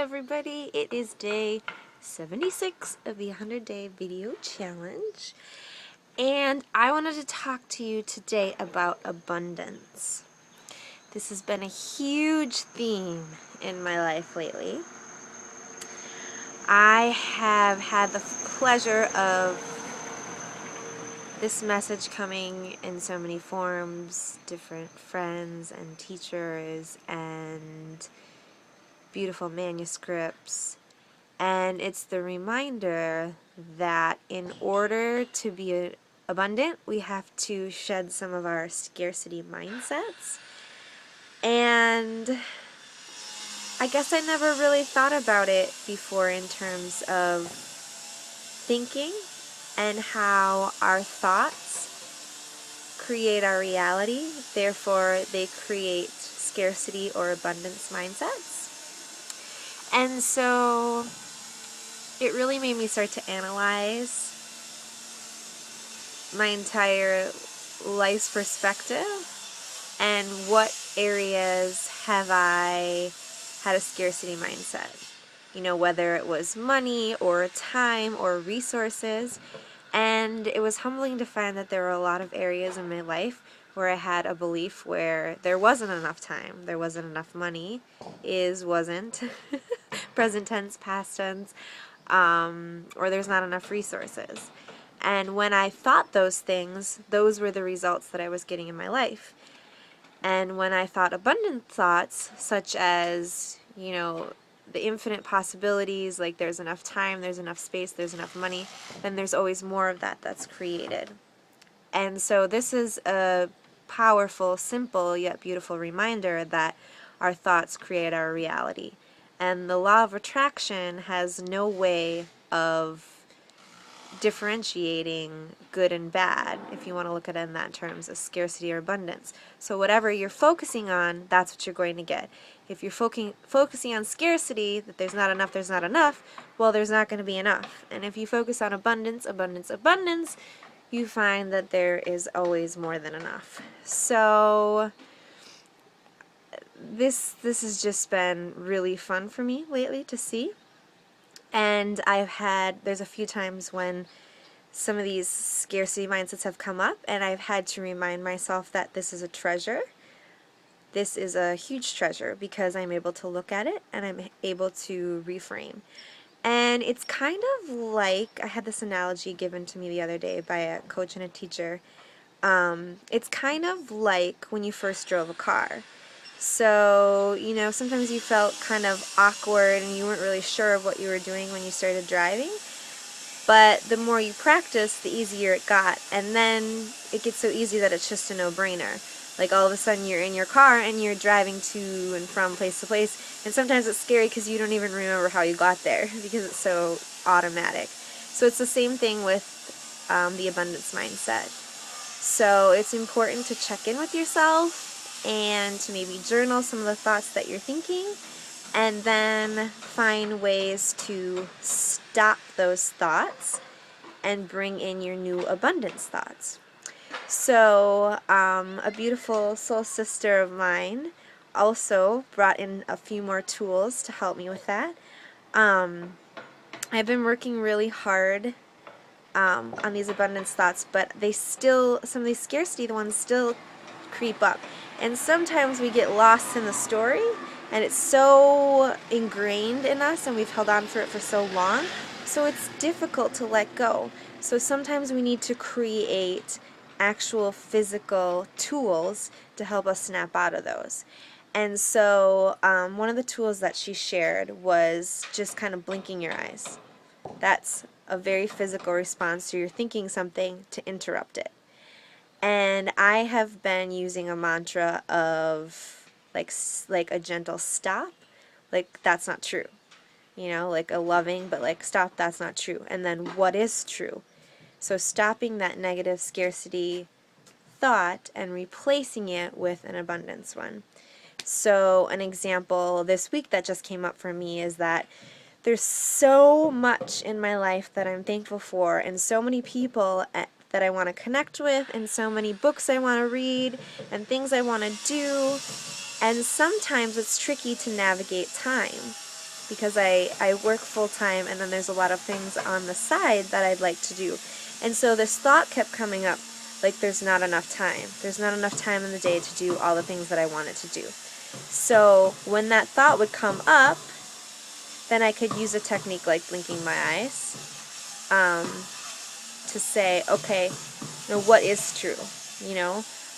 everybody, it is day 76 of the 100-day video challenge, and I wanted to talk to you today about abundance. This has been a huge theme in my life lately. I have had the pleasure of this message coming in so many forms, different friends and teachers and beautiful manuscripts, and it's the reminder that in order to be abundant, we have to shed some of our scarcity mindsets. And I guess I never really thought about it before in terms of thinking and how our thoughts create our reality, therefore they create scarcity or abundance mindsets. And so it really made me start to analyze my entire life's perspective and what areas have I had a scarcity mindset. You know, whether it was money or time or resources. And it was humbling to find that there were a lot of areas in my life where I had a belief where there wasn't enough time, there wasn't enough money, wasn't, present tense, past tense, or there's not enough resources. And when I thought those things, those were the results that I was getting in my life. And when I thought abundant thoughts, such as, you know, the infinite possibilities, like there's enough time, there's enough space, there's enough money, then there's always more of that that's created. And so this is a powerful, simple, yet beautiful reminder that our thoughts create our reality. And the law of attraction has no way of differentiating good and bad, if you want to look at it in that terms of scarcity or abundance. So whatever you're focusing on, that's what you're going to get. If you're focusing on scarcity, that there's not enough, well, there's not going to be enough. And if you focus on abundance, you find that there is always more than enough. So this has just been really fun for me lately to see. And there's a few times when some of these scarcity mindsets have come up, and I've had to remind myself that this is a treasure. This is a huge treasure because I'm able to look at it and I'm able to reframe. And it's kind of like, I had this analogy given to me the other day by a coach and a teacher. It's kind of like when you first drove a car. So, you know, sometimes you felt kind of awkward and you weren't really sure of what you were doing when you started driving. But the more you practice, the easier it got. And then it gets so easy that it's just a no-brainer. Like all of a sudden you're in your car and you're driving to and from place to place. And sometimes it's scary because you don't even remember how you got there because it's so automatic. So it's the same thing with the abundance mindset. So it's important to check in with yourself and to maybe journal some of the thoughts that you're thinking, and then find ways to stop those thoughts and bring in your new abundance thoughts. So a beautiful soul sister of mine also brought in a few more tools to help me with that. I've been working really hard on these abundance thoughts, but some of these scarcity ones still creep up. And sometimes we get lost in the story, and it's so ingrained in us, and we've held on for it for so long, so it's difficult to let go. So sometimes we need to create actual physical tools to help us snap out of those. And so one of the tools that she shared was just kind of blinking your eyes. That's a very physical response to your thinking something to interrupt it. And I have been using a mantra of like a gentle stop, like that's not true. You know, like a loving, but like stop, that's not true. And then what is true? So stopping that negative scarcity thought and replacing it with an abundance one. So an example this week that just came up for me is that there's so much in my life that I'm thankful for, and so many people that I want to connect with, and so many books I want to read, and things I want to do, and sometimes it's tricky to navigate time. because I work full-time, and then there's a lot of things on the side that I'd like to do. And so this thought kept coming up, like there's not enough time. There's not enough time in the day to do all the things that I wanted to do. So when that thought would come up, then I could use a technique like blinking my eyes to say, okay, what is true?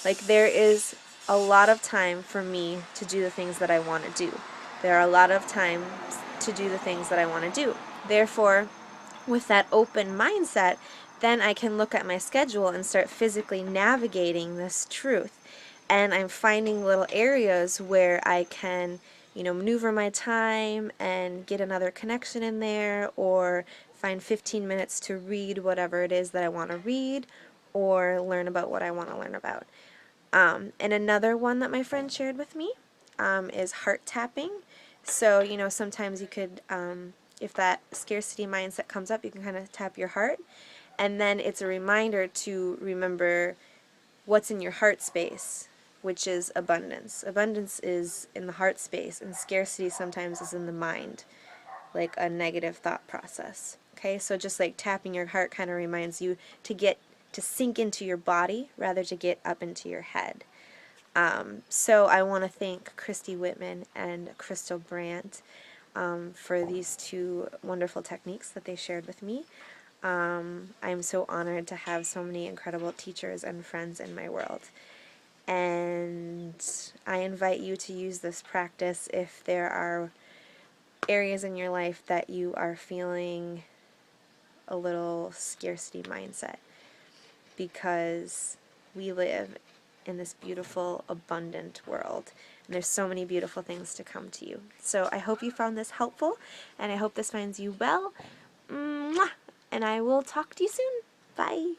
Like there is a lot of time for me to do the things that I want to do. There are a lot of times to do the things that I want to do. Therefore, with that open mindset, then I can look at my schedule and start physically navigating this truth. And I'm finding little areas where I can, maneuver my time and get another connection in there, or find 15 minutes to read whatever it is that I want to read, or learn about what I want to learn about. And another one that my friend shared with me is heart tapping. So, sometimes you could, if that scarcity mindset comes up, you can kind of tap your heart. And then it's a reminder to remember what's in your heart space, which is abundance. Abundance is in the heart space, and scarcity sometimes is in the mind, like a negative thought process. Okay, so just like tapping your heart kind of reminds you to sink into your body rather to get up into your head. So I want to thank Christy Whitman and Crystal Brandt for these two wonderful techniques that they shared with me. I'm so honored to have so many incredible teachers and friends in my world. And I invite you to use this practice if there are areas in your life that you are feeling a little scarcity mindset, because we live in this beautiful, abundant world, and there's so many beautiful things to come to you. So I hope you found this helpful, and I hope this finds you well. Mwah! And I will talk to you soon. Bye.